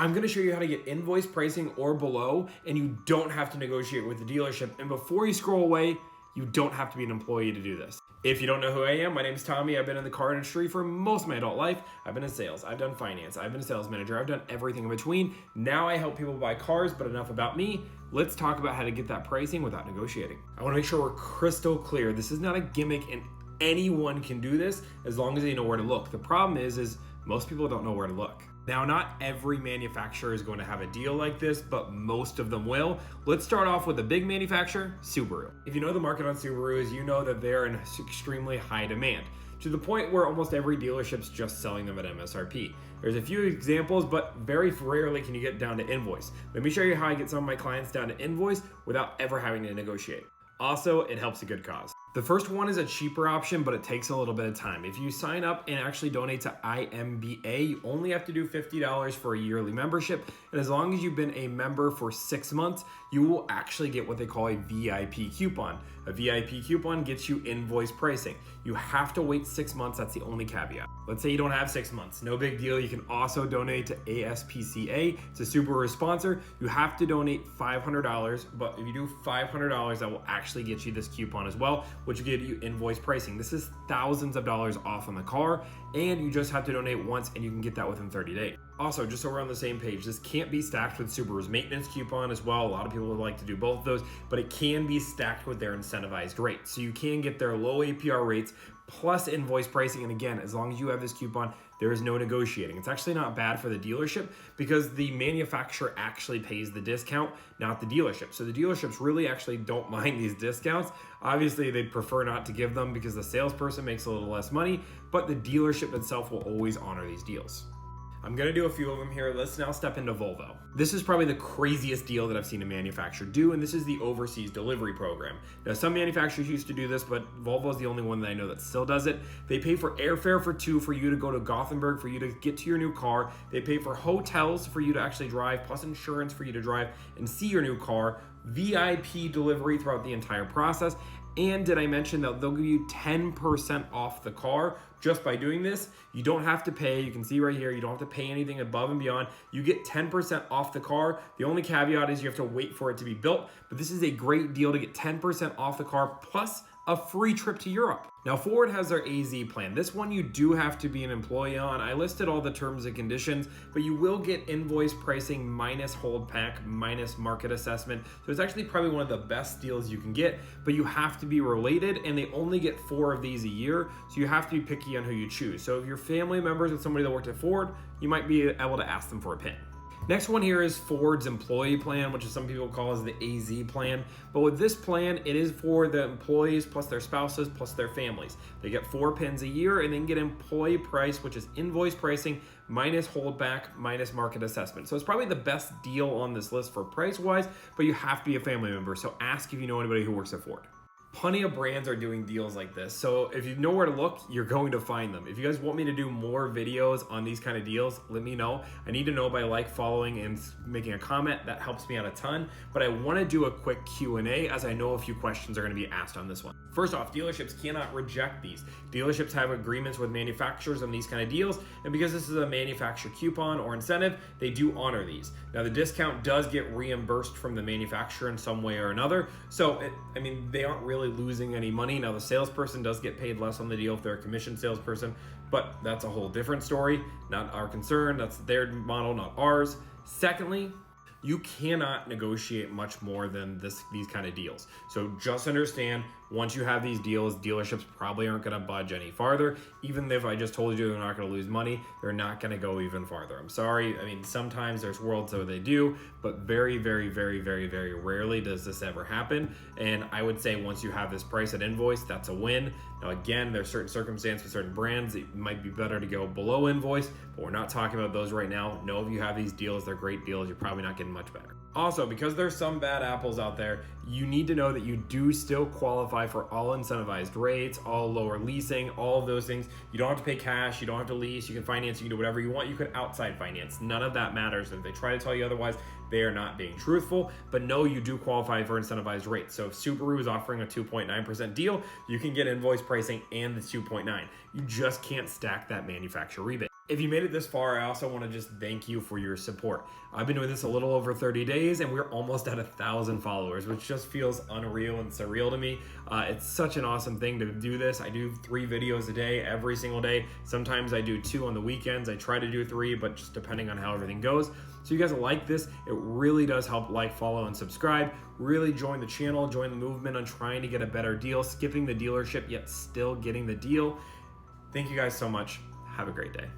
I'm gonna show you how to get invoice pricing or below, and you don't have to negotiate with the dealership. And before you scroll away, you don't have to be an employee to do this. If you don't know who I am, my name is Tommy. I've been in the car industry for most of my adult life. I've been in sales, I've done finance, I've been a sales manager, I've done everything in between. Now I help people buy cars, but enough about me. Let's talk about how to get that pricing without negotiating. I wanna make sure we're crystal clear. This is not a gimmick and anyone can do this as long as they know where to look. The problem is most people don't know where to look. Now, not every manufacturer is going to have a deal like this, but most of them will. Let's start off with a big manufacturer, Subaru. If you know the market on Subarus, you know that they're in extremely high demand, to the point where almost every dealership's just selling them at MSRP. There's a few examples, but very rarely can you get down to invoice. Let me show you how I get some of my clients down to invoice without ever having to negotiate. Also, it helps a good cause. The first one is a cheaper option, but it takes a little bit of time. If you sign up and actually donate to IMBA, you only have to do $50 for a yearly membership. And as long as you've been a member for 6 months, you will actually get what they call a VIP coupon. A VIP coupon gets you invoice pricing. You have to wait 6 months, that's the only caveat. Let's say you don't have 6 months, no big deal. You can also donate to ASPCA, it's a Subaru sponsor. You have to donate $500, but if you do $500, that will actually get you this coupon as well, which will give you invoice pricing. This is thousands of dollars off on the car, and you just have to donate once and you can get that within 30 days. Also, just so we're on the same page, this can't be stacked with Subaru's maintenance coupon as well. A lot of people would like to do both of those, but it can be stacked with their incentivized rate. So you can get their low APR rates plus invoice pricing. And again, as long as you have this coupon, there is no negotiating. It's actually not bad for the dealership because the manufacturer actually pays the discount, not the dealership. So the dealerships really actually don't mind these discounts. Obviously, they'd prefer not to give them because the salesperson makes a little less money, but the dealership itself will always honor these deals. I'm gonna do a few of them here. Let's now step into Volvo. This is probably the craziest deal that I've seen a manufacturer do, and this is the overseas delivery program. Now, some manufacturers used to do this, but Volvo is the only one that I know that still does it. They pay for airfare for two for you to go to Gothenburg, for you to get to your new car. They pay for hotels for you to actually drive, plus insurance for you to drive and see your new car, VIP delivery throughout the entire process. And did I mention that they'll give you 10% off the car just by doing this? You don't have to pay. You can see right here, you don't have to pay anything above and beyond. You get 10% off the car. The only caveat is you have to wait for it to be built, but this is a great deal to get 10% off the car plus a free trip to Europe. Now, Ford has their AZ plan. This one you do have to be an employee on. I listed all the terms and conditions, but you will get invoice pricing minus hold pack, minus market assessment. So it's actually probably one of the best deals you can get, but you have to be related, and they only get 4 of these a year. So you have to be picky on who you choose. So if you're family members with somebody that worked at Ford, you might be able to ask them for a pin. Next one here is Ford's employee plan, which is some people call as the AZ plan. But with this plan, it is for the employees plus their spouses plus their families. They get 4 pins a year and then get employee price, which is invoice pricing minus holdback minus market assessment. So it's probably the best deal on this list for price wise, but you have to be a family member. So ask if you know anybody who works at Ford. Plenty of brands are doing deals like this. So if you know where to look, you're going to find them. If you guys want me to do more videos on these kind of deals, let me know. I need to know by following and making a comment. That helps me out a ton. But I want to do a quick Q&A as I know a few questions are going to be asked on this one. First off, dealerships cannot reject these. Dealerships have agreements with manufacturers on these kind of deals. And because this is a manufacturer coupon or incentive, they do honor these. Now the discount does get reimbursed from the manufacturer in some way or another. So they aren't really losing any money. Now the salesperson does get paid less on the deal if they're a commission salesperson, but that's a whole different story. Not our concern. That's their model, not ours. Secondly, you cannot negotiate much more than these kind of deals. So just understand, once you have these deals, dealerships probably aren't going to budge any farther. Even if I just told you they're not going to lose money, they're not going to go even farther. I'm sorry. I mean, sometimes there's worlds where they do, but very, very, very, very, very rarely does this ever happen. And I would say once you have this price at invoice, that's a win. Now, again, there's certain circumstances with certain brands, it might be better to go below invoice, but we're not talking about those right now. Know if you have these deals, they're great deals. You're probably not getting much better. Also, because there's some bad apples out there, you need to know that you do still qualify for all incentivized rates, all lower leasing, all of those things. You don't have to pay cash, you don't have to lease, you can finance, you can do whatever you want. You can outside finance. None of that matters. If they try to tell you otherwise, they are not being truthful, but no, you do qualify for incentivized rates. So if Subaru is offering a 2.9% deal, you can get invoice pricing and the 2.9. You just can't stack that manufacturer rebate. If you made it this far, I also want to just thank you for your support. I've been doing this a little over 30 days and we're almost at 1,000 followers, which just feels unreal and surreal to me. It's such an awesome thing to do this. I do 3 videos a day, every single day. Sometimes I do 2 on the weekends. I try to do 3, but just depending on how everything goes. So you guys like this, it really does help like, follow, and subscribe. Really join the channel, join the movement on trying to get a better deal, skipping the dealership, yet still getting the deal. Thank you guys so much. Have a great day.